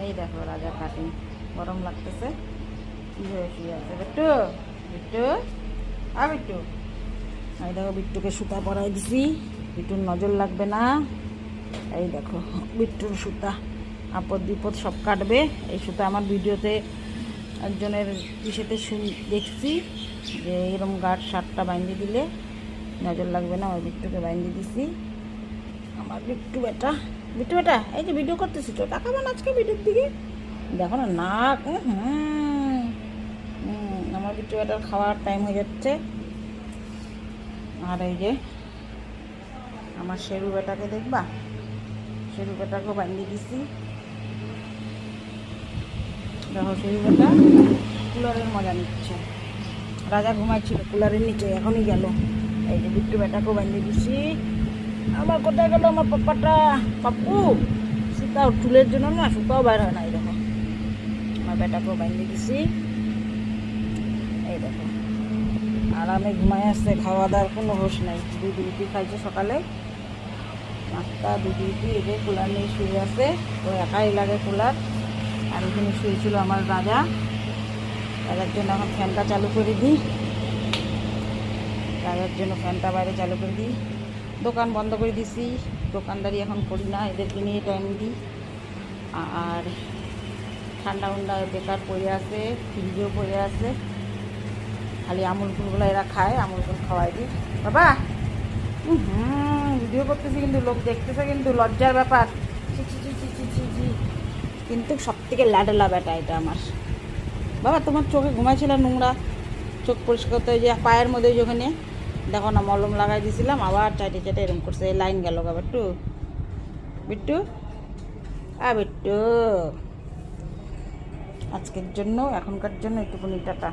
এই দেখো রাজা কাটিং, গরম লাগতেছে, কি হয়ে শুয়ে আছে বিট্টু, বিট্টু বিট্টু। এই দেখো বিট্টুকে সুতা পরাই দিছি, বিট্টুর নজর লাগবে না। এই দেখো বিট্টুর সুতা, আপদ বিপদ সব কাটবে এই সুতা। আমার ভিডিওতে একজনের ইসেতে দেখছি যে এরকম গাঢ় শার্টটা বাইন্ধে দিলে নজর লাগবে না, ওই বিট্টুকে বাইন্ধে দিছি। আমার বিট্টু বেটা, বিট্টু বেটা এই যে ভিডিও করতেছি তো, তাকাবো না আজকে ভিডিওর দিকে, দেখো না নাক। আমার বিট্টু বেটার খাওয়ার টাইম হয়ে যাচ্ছে। আর এই যে আমার শেরু বেটাকে দেখবা, শেরু বেটাকেও বান্ধি দিছি। দেখো শেরু বেটা কুলারের মজা নিচ্ছে, রাজা ঘুমাইছিল কুলারের নিচে, এখনই গেল। এই যে বিট্টু বেটাকেও বান্ধি দিছি। আমার কোথায় গেল আমার পাপ্পাটা, পাপ্পু সুতাও চুলের জন্য না, সুতাও বাইর হয় না। এই দেখো আমার বেটাকেও বান্ধি দিছি। এই দেখো আরামে ঘুমাই আসছে, খাওয়া দাওয়ার কোনো হোশ নাই। দুধ রুটি খাইছে সকালে, নাস্তা দুধ রুটি। এই যে কুলার নিয়ে শুয়ে আছে, ও একাই লাগে কুলার। আর এখানে শুয়েছিল আমার রাজা, রাজার জন্য এখন ফ্যানটা চালু করে দিই, রাজার জন্য ফ্যানটা বাইরে চালু করে দিই। দোকান বন্ধ করে দিছি, দোকানদারি এখন করি না, এদেরকে নিয়ে টাইম দিই। আর ঠান্ডা উন্ডা বেকার পড়ে আছে, ফ্রিজেও পড়ে আছে, খালি আমুল কুলগুলো এরা খায়, আমুল কুল খাওয়াই দিই। বাবা ভিডিও করতেছি কিন্তু লোক দেখতেছে, কিন্তু লজ্জার ব্যাপার। চি চি চি চি চি চি চি। কিন্তু সব থেকে লাডলা বেটা এটা আমার। বাবা তোমার চোখে ঘুমাইছিল নোংরা, চোখ পরিষ্কার করতে, ওই যে পায়ের মধ্যে যেখানে দেখো না মলম লাগাই দিয়েছিলাম, আবার চাটে চাটে এরকম করছে, লাইন গেল গা বিট্টু, বিট্টু বিট্টু। আজকের জন্য, এখনকার জন্য একটুকুনি টাটা।